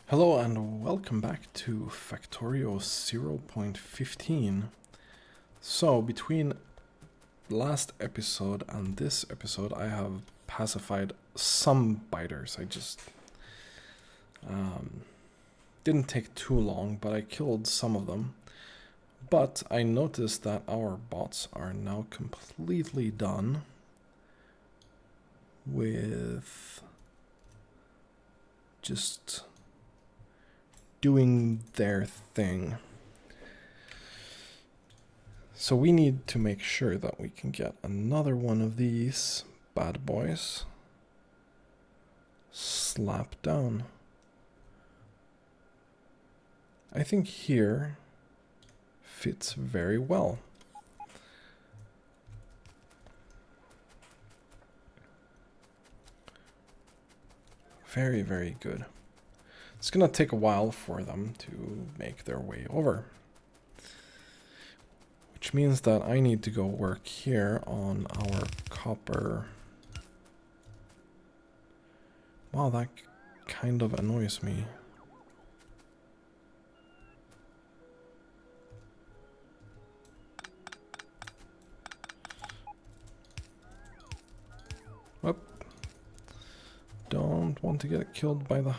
Hello and welcome back to Factorio 0.15. So, between last episode and this episode, I have pacified some biters. I just didn't take too long, but I killed some of them. But I noticed that our bots are now completely done with just doing their thing. So we need to make sure that we can get another one of these bad boys slapped down. I think here fits very well. Very, very good. It's gonna take a while for them to make their way over. Which means that I need to go work here on our copper. Wow, that kind of annoys me. Whoop. Don't want to get killed by the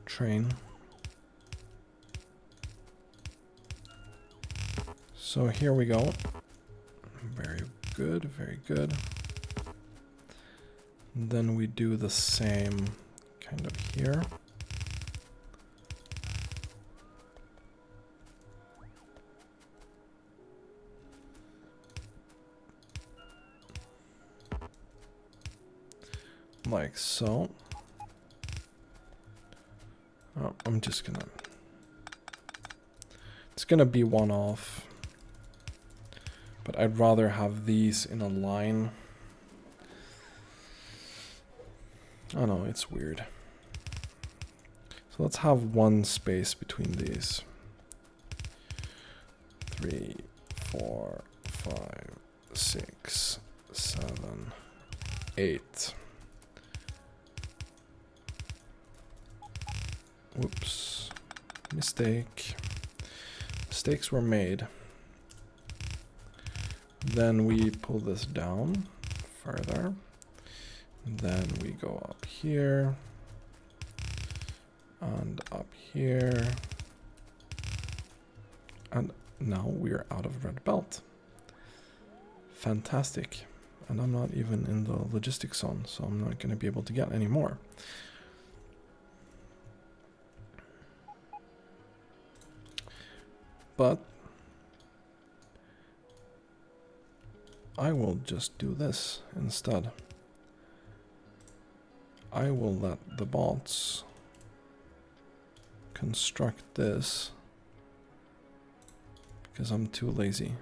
train. So here we go. Very good, very good. And then we do the same kind of here. Like so. Oh, I'm just gonna... It's gonna be one off. But I'd rather have these in a line. Oh no, it's weird. So let's have one space between these. 3, 4, 5, 6, 7, 8. Whoops. Mistake. Mistakes were made. Then we pull this down further. Then we go up here. And up here. And now we're out of red belt. Fantastic. And I'm not even in the logistics zone, so I'm not going to be able to get any more. But I will just do this instead. I will let the bots construct this because I'm too lazy.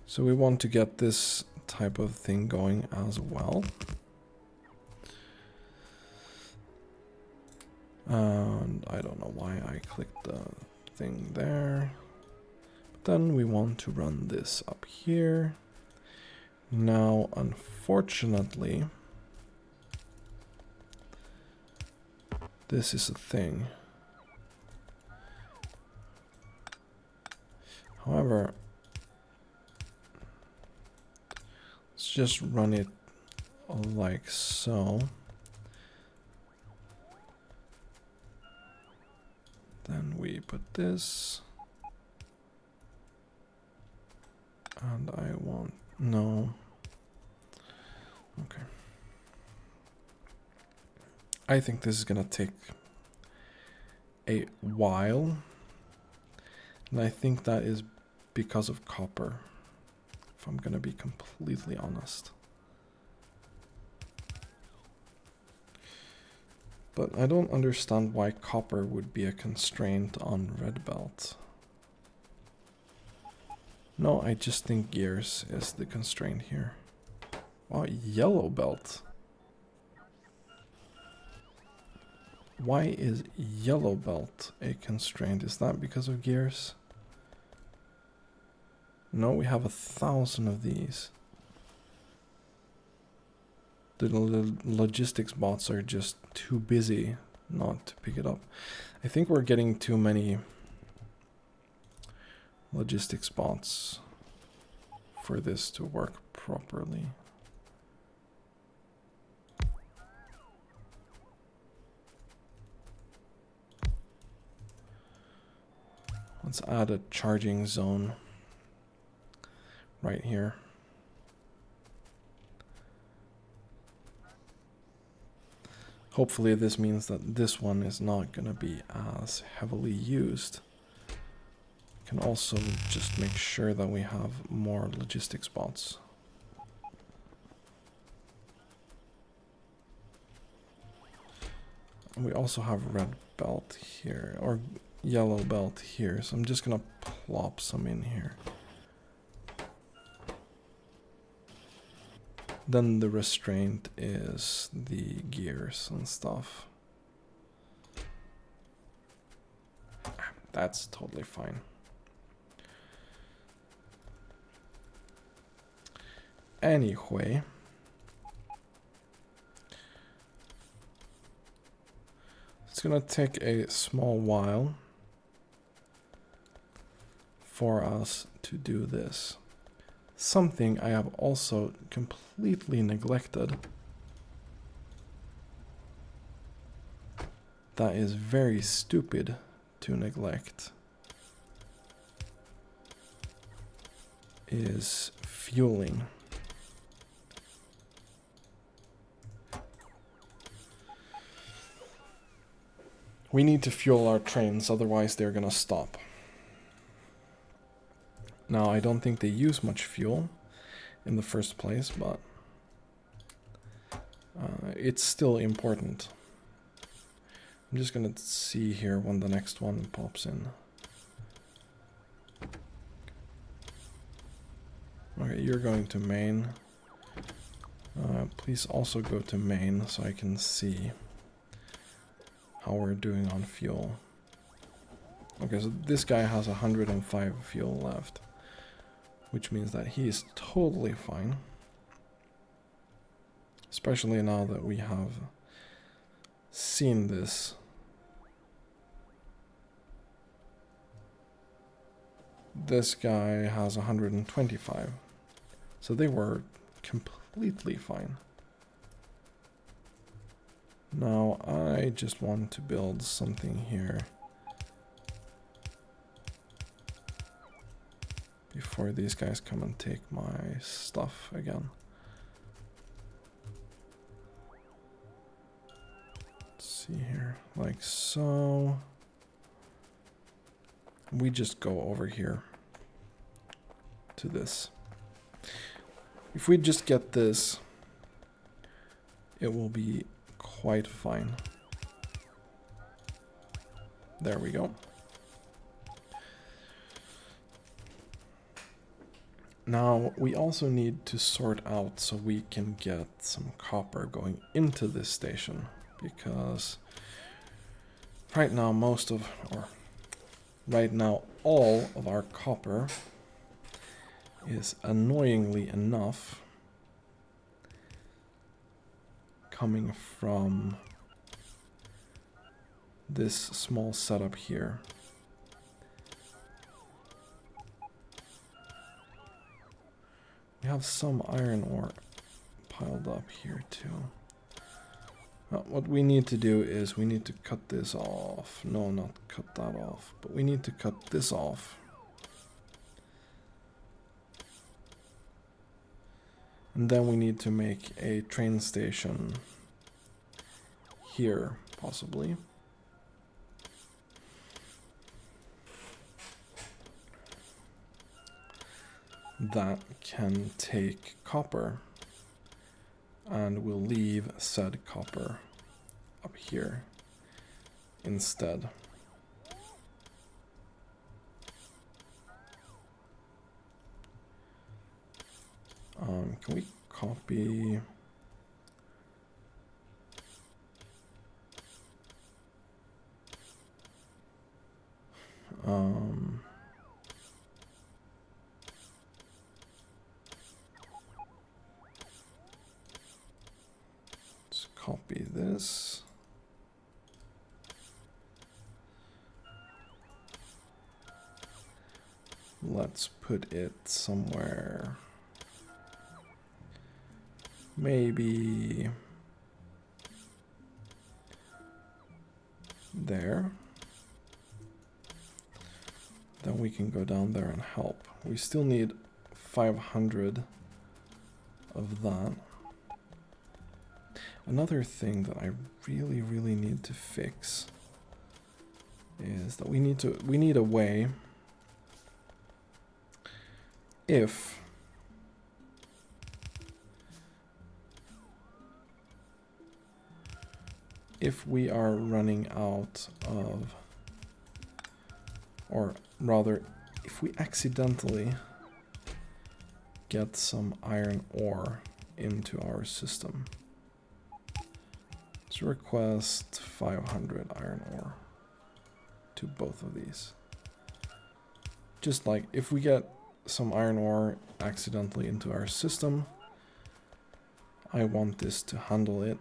So we want to get this type of thing going as well. And I don't know why I clicked the thing there. But then we want to run this up here. Now, unfortunately, this is a thing. However, let's just run it like so. Then we put this. And I want... no. Okay. I think this is gonna take a while. And I think that is because of copper, if I'm gonna be completely honest. But I don't understand why copper would be a constraint on red belt. No, I just think gears is the constraint here. Wow, yellow belt. Why is yellow belt a constraint? Is that because of gears? No, we have 1,000 of these. The logistics bots are just too busy not to pick it up. I think we're getting too many logistics bots for this to work properly. Let's add a charging zone right here. Hopefully this means that this one is not going to be as heavily used. Can also just make sure that we have more logistics bots. And we also have red belt here, or yellow belt here, so I'm just gonna plop some in here. Then the restraint is the gears and stuff. That's totally fine. Anyway, it's gonna take a small while for us to do this. Something I have also completely neglected that is very stupid to neglect is fueling. We need to fuel our trains, otherwise they're gonna stop. Now, I don't think they use much fuel in the first place, but it's still important. I'm just gonna see here when the next one pops in. Okay, you're going to main. Please also go to main so I can see how we're doing on fuel. Okay, so this guy has 105 fuel left, which means that he is totally fine. Especially now that we have seen this. This guy has 125. So they were completely fine. Now I just want to build something here before these guys come and take my stuff again. Let's see here, like so. We just go over here to this. If we just get this, it will be quite fine. There we go. Now we also need to sort out so we can get some copper going into this station, because right now right now all of our copper is annoyingly enough coming from this small setup here. We have some iron ore piled up here too. What we need to do is we need to cut this off. No, not cut that off, but we need to cut this off. And then we need to make a train station here, possibly. That can take copper, and we'll leave said copper up here instead. Can we copy? copy this. Let's put it somewhere. Maybe there. Then we can go down there and help. We still need 500 of that. Another thing that I really need to fix is that we need a way, if we are running out of, or rather, if we accidentally get some iron ore into our system. Let's request 500 iron ore to both of these. Just like if we get some iron ore accidentally into our system, I want this to handle it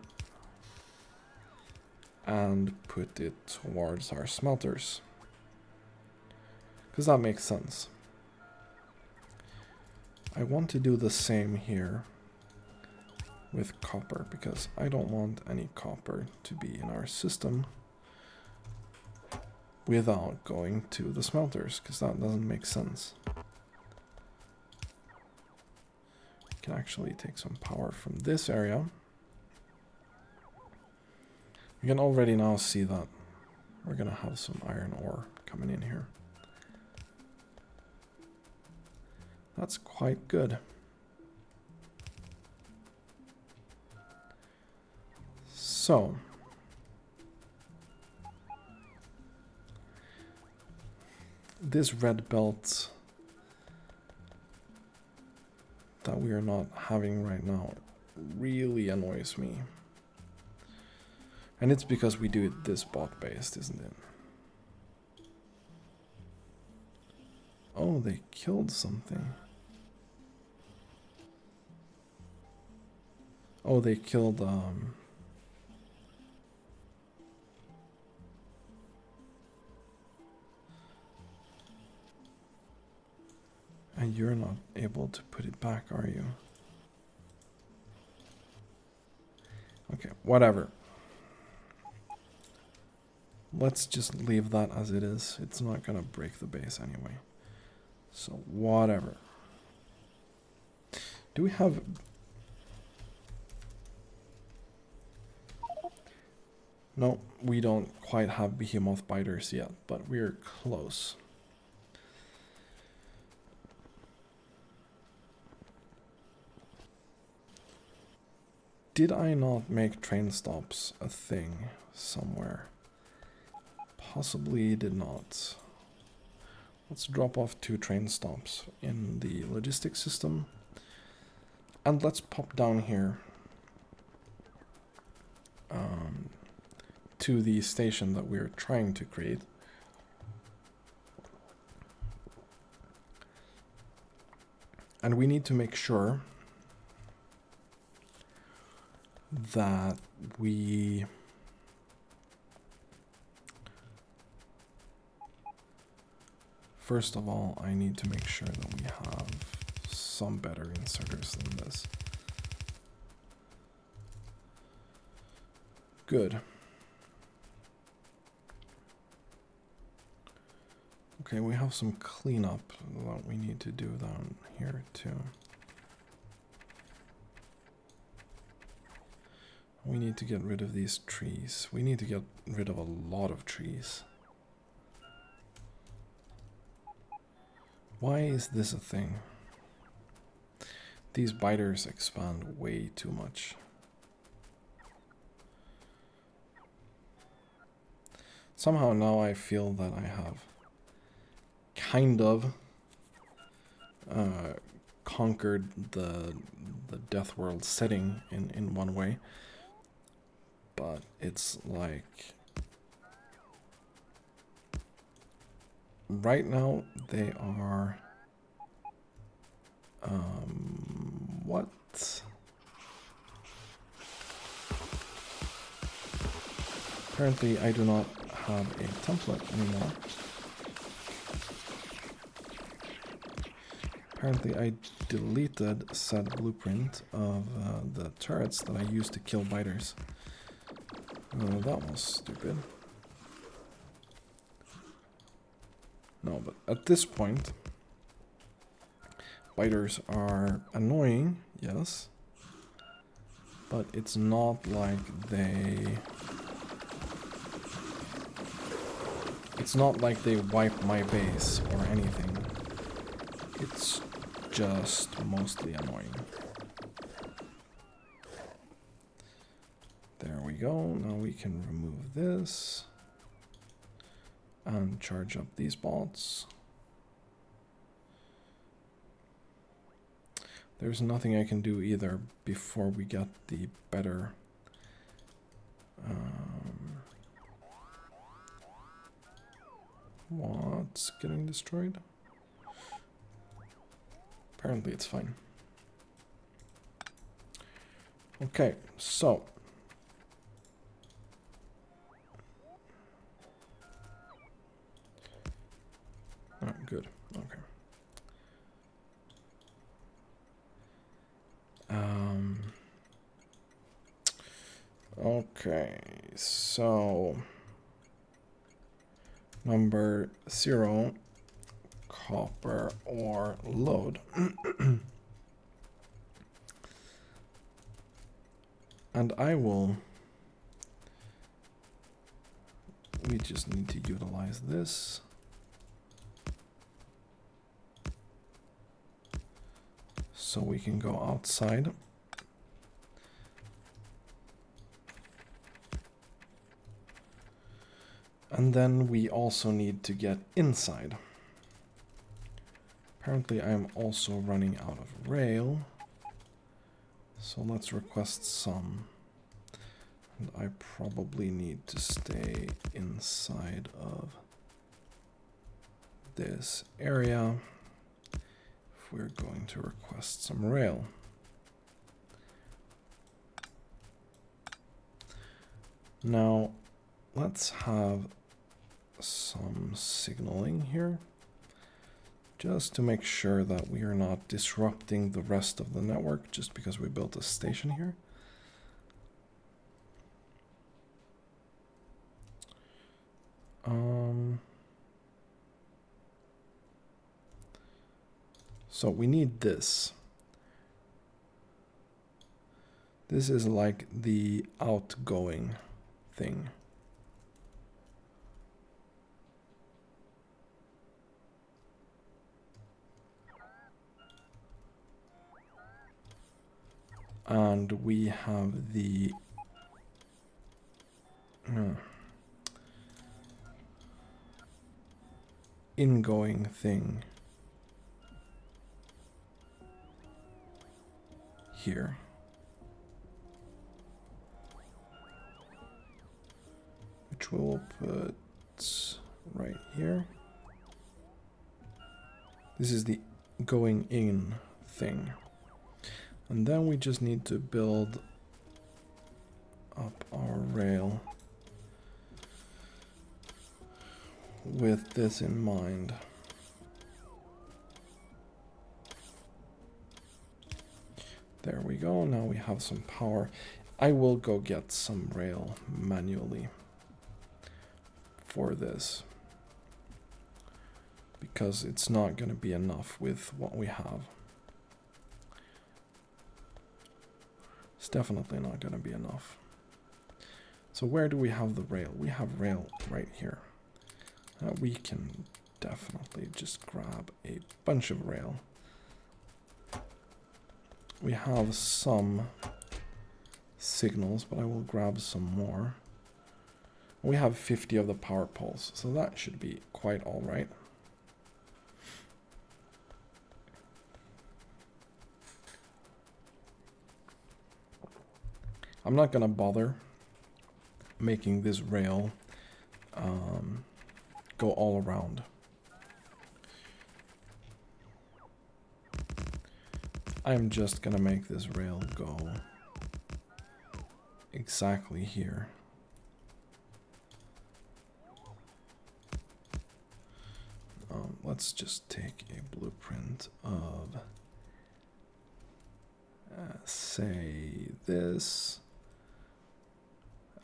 and put it towards our smelters. Because that makes sense. I want to do the same here with copper, because I don't want any copper to be in our system without going to the smelters, because that doesn't make sense. We can actually take some power from this area. You can already now see that we're gonna have some iron ore coming in here. That's quite good. So, this red belt that we are not having right now really annoys me. And it's because we do it this bot based, isn't it? Oh, they killed something. Oh, they killed and you're not able to put it back, are you? Okay, whatever. Let's just leave that as it is. It's not gonna break the base anyway. So, whatever. Do we have... No, we don't quite have behemoth biters yet, but we're close. Did I not make train stops a thing somewhere? Possibly did not. Let's drop off 2 train stops in the logistics system. And let's pop down here to the station that we're trying to create. And we need to make sure that we first of all, I need to make sure that we have some better inserters than this. Good. Okay, we have some cleanup that we need to do down here too. We need to get rid of these trees. We need to get rid of a lot of trees. Why is this a thing? These biters expand way too much. Somehow now I feel that I have kind of conquered the Deathworld setting in one way. But it's like right now they are what? Apparently I do not have a template anymore. Apparently I deleted said blueprint of the turrets that I used to kill biters. That was stupid. No, but at this point, biters are annoying, yes, but it's not like they wipe my base or anything. It's just mostly annoying. There we go. Now we can remove this and charge up these bots. There's nothing I can do either before we get the better what's getting destroyed? Apparently it's fine. Okay, so oh, good. Okay. Okay, so number 0, copper ore load. And we just need to utilize this. So we can go outside. And then we also need to get inside. Apparently I am also running out of rail. So let's request some. And I probably need to stay inside of this area if we're going to request some rail. Now, let's have some signaling here, just to make sure that we are not disrupting the rest of the network just because we built a station here. So we need this. This is like the outgoing thing. And we have the ingoing thing here. Which we'll put right here. This is the going in thing. And then we just need to build up our rail with this in mind. There we go, now we have some power. I will go get some rail manually for this, because it's not going to be enough with what we have. It's definitely not going to be enough. So where do we have the rail? We have rail right here. We can definitely just grab a bunch of rail. We have some signals, but I will grab some more. We have 50 of the power poles, so that should be quite all right. I'm not gonna bother making this rail go all around. I'm just gonna make this rail go exactly here. let's just take a blueprint of, say, this,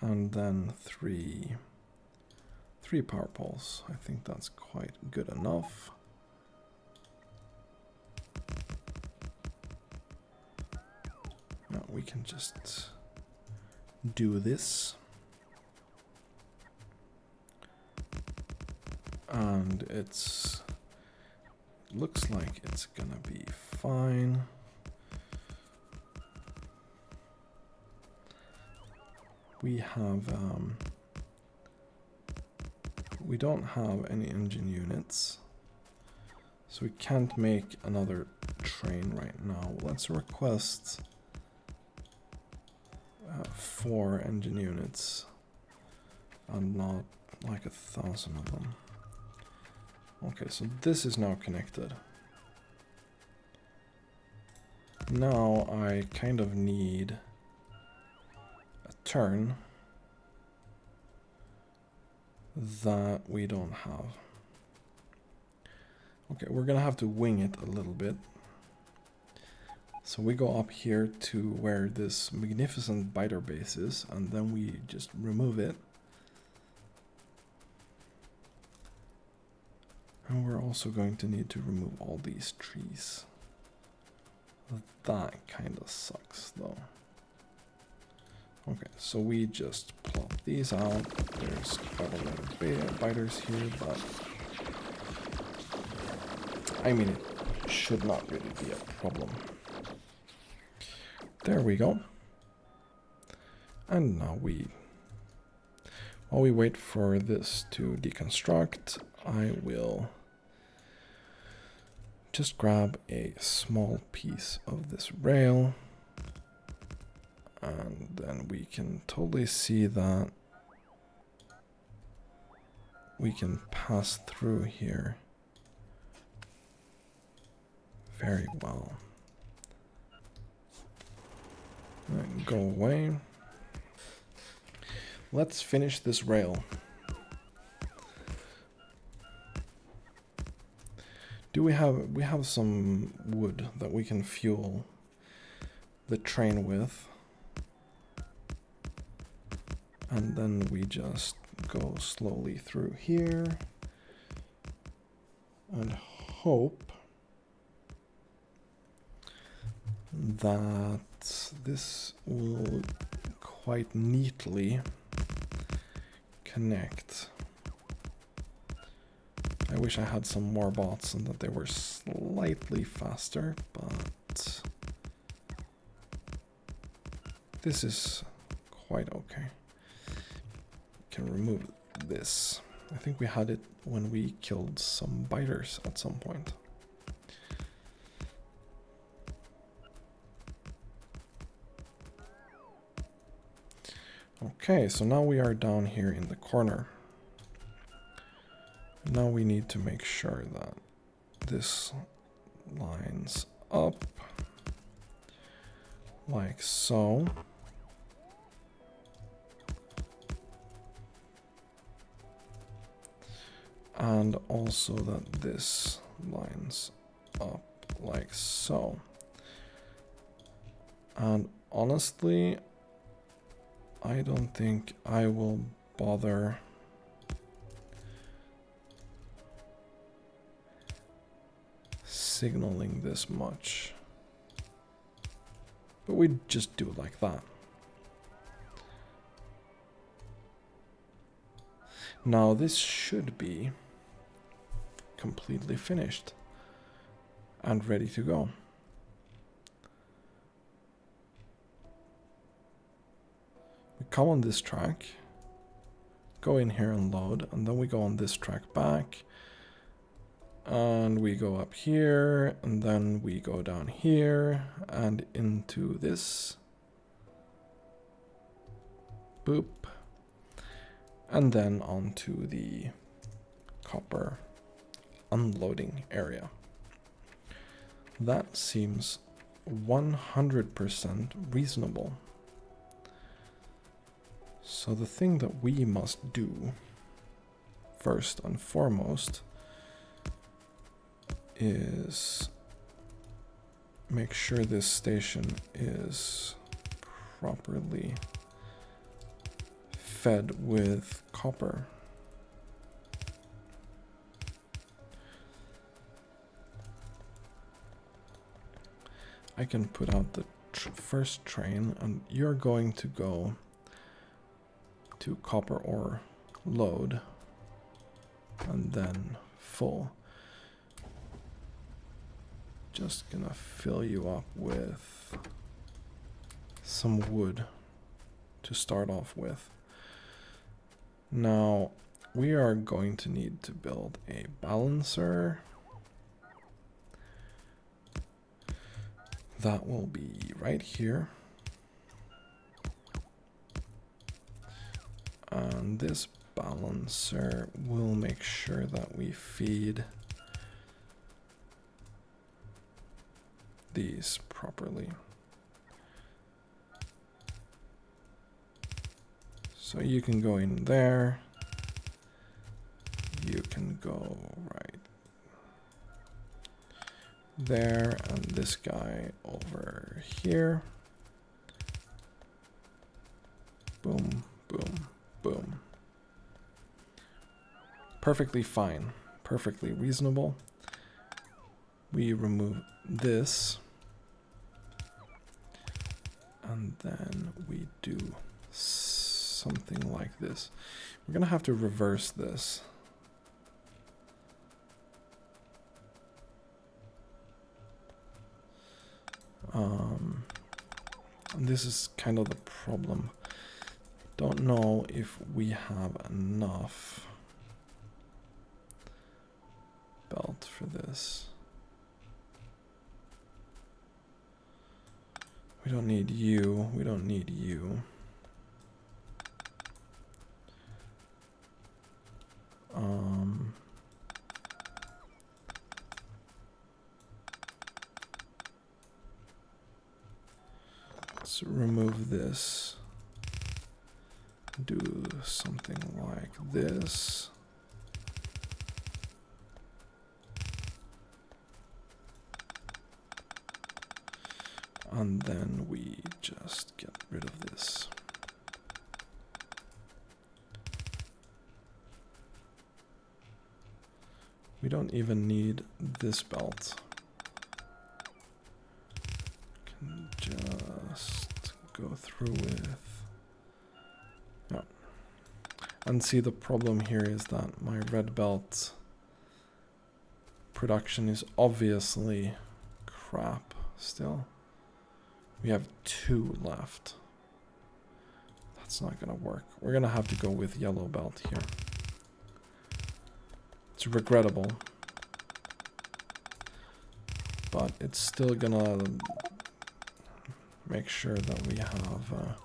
and then three power poles. I think that's quite good enough. Now we can just do this. And it looks like it's gonna be fine. We have we don't have any engine units, so we can't make another train right now. Let's request 4 engine units and not like 1,000 of them. Okay, so this is now connected. Now I kind of need a turn that we don't have. Okay, we're gonna have to wing it a little bit. So we go up here to where this magnificent biter base is, and then we just remove it. And we're also going to need to remove all these trees. That kind of sucks though. Okay, so we just plop these out. There's quite a lot of biters here, but I mean, it should not really be a problem. There we go. And now while we wait for this to deconstruct, I will just grab a small piece of this rail, and then we can totally see that we can pass through here very well. Right, go away. Let's finish this rail. We have some wood that we can fuel the train with. And then we just go slowly through here and hope that this will quite neatly connect. I wish I had some more bots and that they were slightly faster, but this is quite okay. Can remove this. I think we had it when we killed some biters at some point. Okay, so now we are down here in the corner. Now we need to make sure that this lines up like so. And also that this lines up like so. And honestly, I don't think I will bother signaling this much. But we just do it like that. Now this should be completely finished and ready to go. We come on this track, go in here and load, and then we go on this track back, and we go up here, and then we go down here and into this. Boop. And then onto the copper unloading area. That seems 100% reasonable. So the thing that we must do first and foremost is make sure this station is properly fed with copper. I can put out the first train, and you're going to go to copper ore load and then full. Just gonna fill you up with some wood to start off with. Now we are going to need to build a balancer. That will be right here. And this balancer will make sure that we feed these properly. So you can go in there. You can go right there, and this guy over here. Boom, boom, boom. Perfectly fine, perfectly reasonable. We remove this, and then we do something like this. We're gonna have to reverse this. And this is kind of the problem. Don't know if we have enough belt for this. We don't need you. We don't need you. Let's remove this. Do something like this. And then we just get rid of this. We don't even need this belt. Can just go through with... Yeah. And see, the problem here is that my red belt production is obviously crap still. We have 2 left. That's not gonna work. We're gonna have to go with yellow belt here. It's regrettable, but it's still gonna make sure that we have a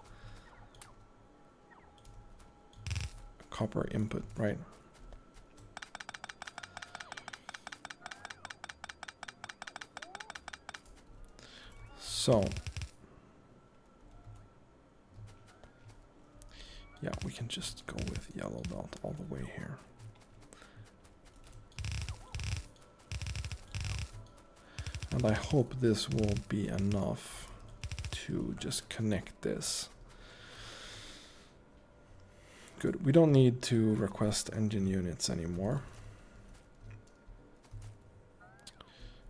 copper input, right? So yeah, we can just go with yellow belt all the way here. And I hope this will be enough to just connect this. Good. We don't need to request engine units anymore.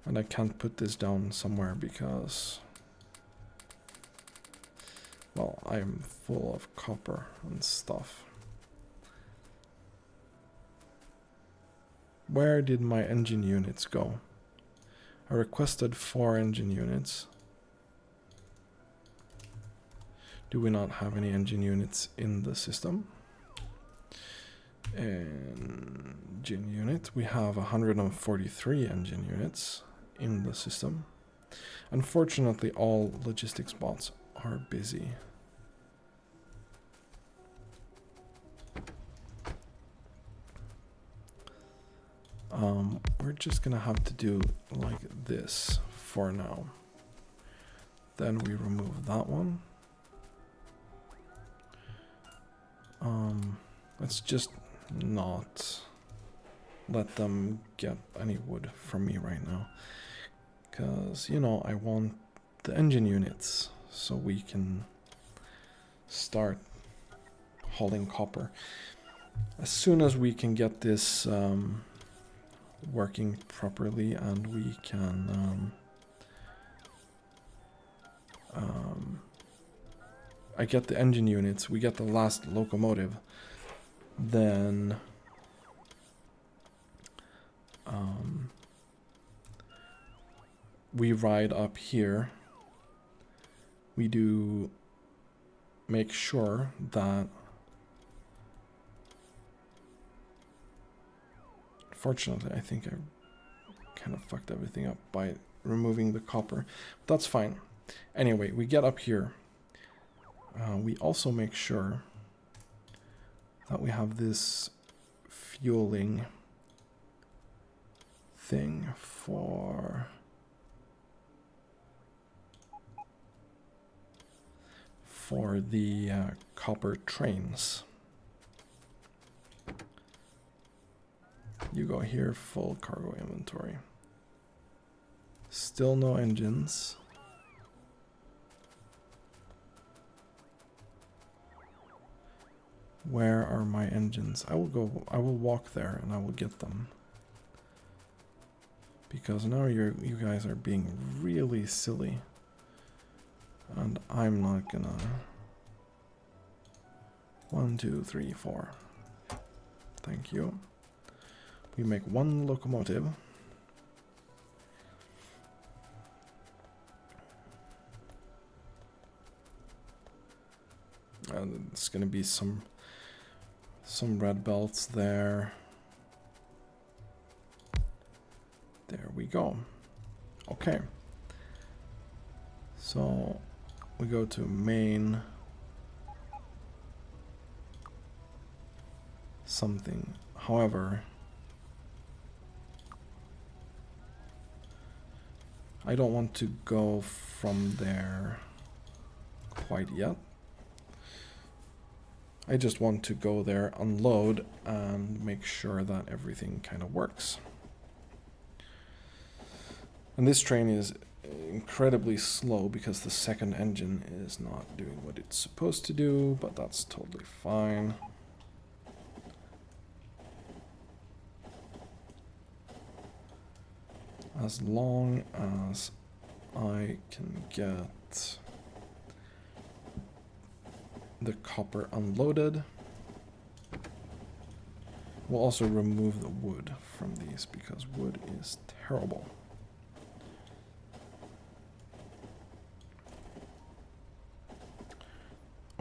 And I can't put this down somewhere because, well, I'm full of copper and stuff. Where did my engine units go? I requested 4 engine units. Do we not have any engine units in the system? Engine unit, we have 143 engine units in the system. Unfortunately, all logistics bots are busy. We're just gonna have to do like this for now. Then we remove that one. Let's just not let them get any wood from me right now. Because, you know, I want the engine units so we can start hauling copper. As soon as we can get this working properly and we can I get the engine units, we get the last locomotive, then we ride up here. We do make sure that, fortunately, I think I kind of fucked everything up by removing the copper. But that's fine. Anyway, we get up here. We also make sure that we have this fueling thing for the copper trains. You go here, full cargo inventory. Still no engines. Where are my engines? I will walk there and I will get them. Because now you guys are being really silly. And I'm not gonna. 1, 2, 3, 4. Thank you. We make one locomotive. And it's gonna be some red belts there. There we go. Okay. So we go to main something. However, I don't want to go from there quite yet. I just want to go there, unload, and make sure that everything kind of works. And this train is incredibly slow because the second engine is not doing what it's supposed to do, but that's totally fine. As long as I can get the copper unloaded. We'll also remove the wood from these because wood is terrible.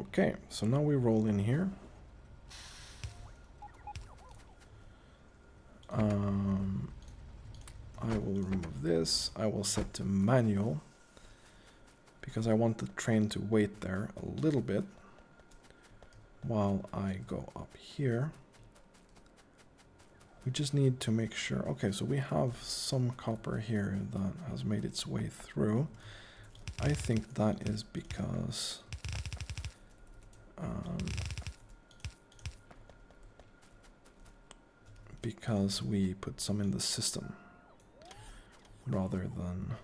Okay, so now we roll in here. I will remove this. I will set to manual because I want the train to wait there a little bit while I go up here. We just need to make sure. Okay, so we have some copper here that has made its way through. I think that is because we put some in the system rather than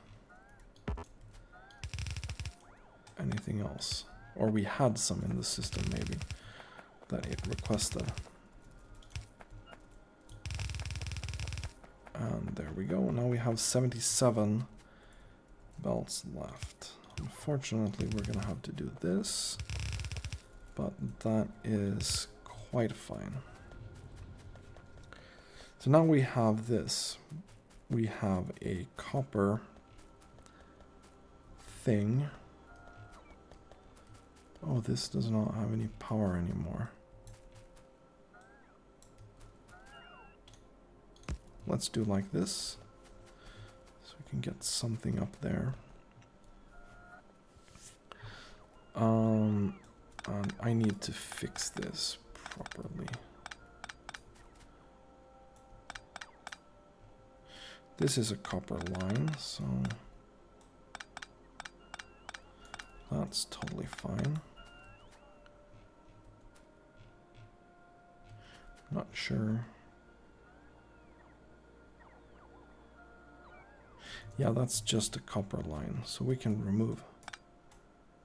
anything else. Or we had some in the system maybe that it requested. And there we go. Now we have 77 belts left. Unfortunately, we're gonna have to do this, but that is quite fine. So now we have this. We have a copper thing. Oh, this does not have any power anymore. Let's do like this, so we can get something up there. And I need to fix this properly. This is a copper line, so that's totally fine. Not sure Yeah, that's just a copper line, so we can remove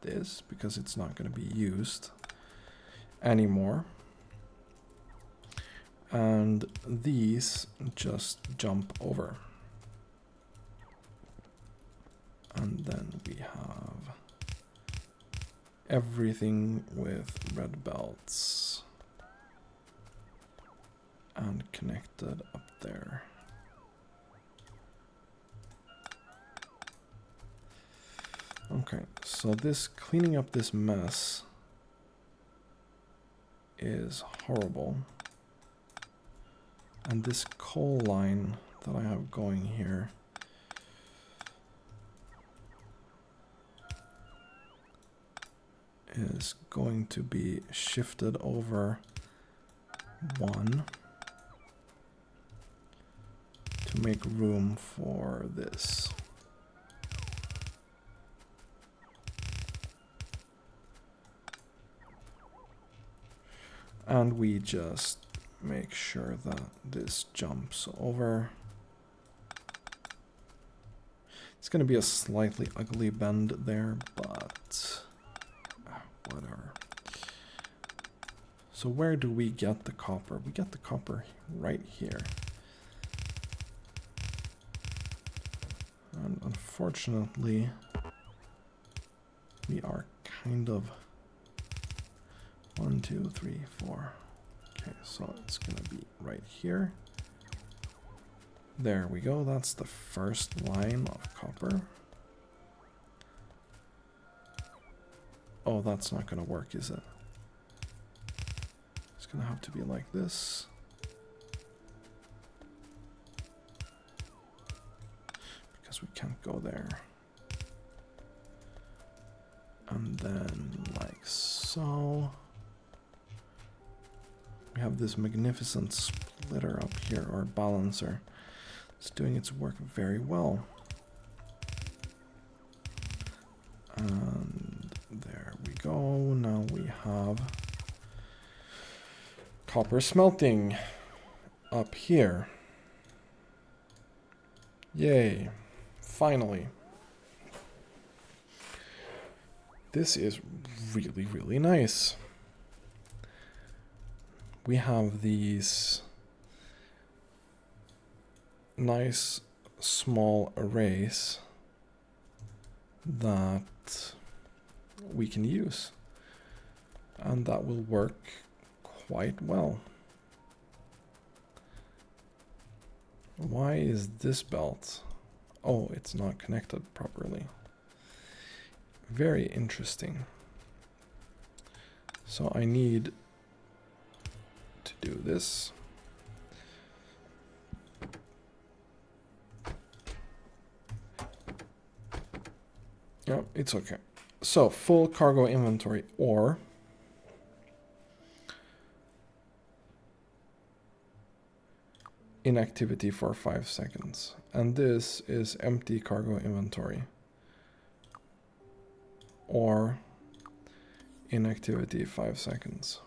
this because it's not going to be used anymore. And these just jump over. And then we have everything with red belts and connected up there. Okay, so this cleaning up this mess is horrible. And this coal line that I have going here is going to be shifted over 1 to make room for this. And we just make sure that this jumps over. It's going to be a slightly ugly bend there, but whatever. So where do we get the copper? We get the copper right here. And unfortunately, we are kind of 1, 2, 3, 4. Okay, so it's gonna be right here. There we go, that's the first line of copper. Oh, that's not gonna work, is it? It's gonna have to be like this. Because we can't go there. And then like so. We have this magnificent splitter up here, or balancer. It's doing its work very well. And there we go. Now we have copper smelting up here. Yay. Finally. This is really, really nice. We have these nice small arrays that we can use, and that will work quite well. Why is this belt? Oh, it's not connected properly. Very interesting. So I need to do this. Yeah, it's okay. So full cargo inventory, or inactivity for 5 seconds. And this is empty cargo inventory, or inactivity 5 seconds.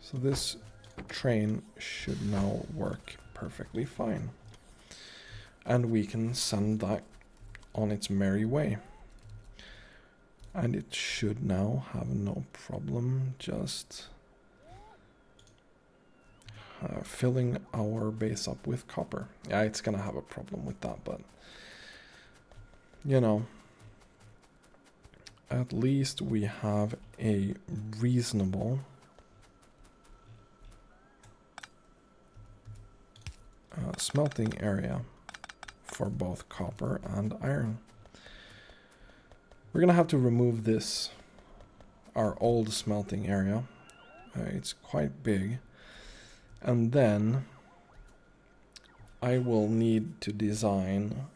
So this train should now work perfectly fine. And we can send that on its merry way. And it should now have no problem just filling our base up with copper. Yeah, it's gonna have a problem with that, but you know, at least we have a reasonable smelting area for both copper and iron. We're gonna have to remove this, our old smelting area. It's quite big. And then I will need to design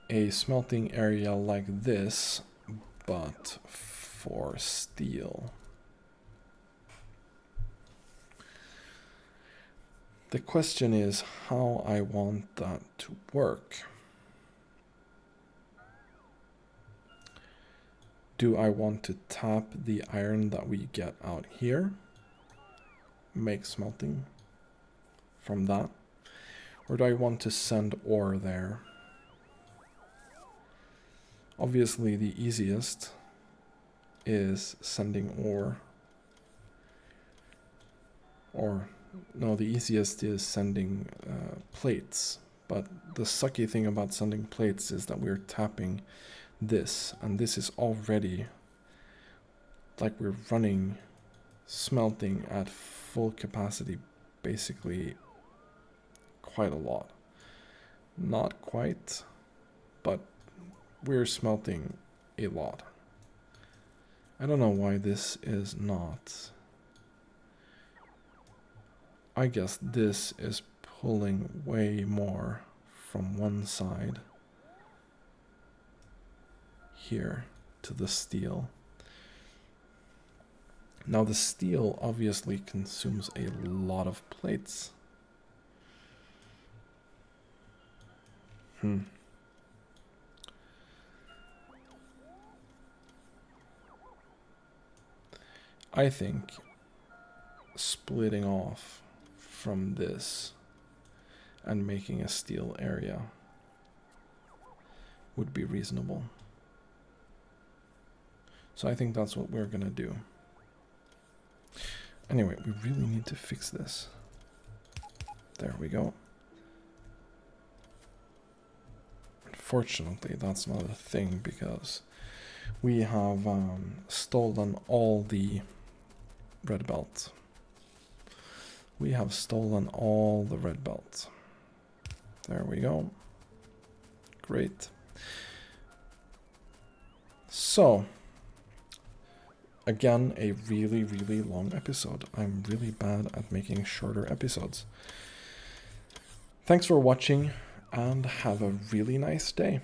a smelting area like this, but for steel. The question is how I want that to work. Do I want to tap the iron that we get out here, make smelting from that? Or do I want to send ore there? Obviously the easiest is sending ore. Or, no, the easiest is sending plates. But the sucky thing about sending plates is that we're tapping this. And this is already like we're running smelting at full capacity, basically quite a lot. Not quite, but we're smelting a lot. I don't know why this is not. I guess this is pulling way more from one side here to the steel. Now the steel obviously consumes a lot of plates. I think splitting off from this and making a steel area would be reasonable. So I think that's what we're gonna do. Anyway, we really need to fix this. There we go. Unfortunately, that's not a thing because we have stolen all the red belt. We have stolen all the red belt. There we go. Great. So, again, a really, really long episode. I'm really bad at making shorter episodes. Thanks for watching and have a really nice day.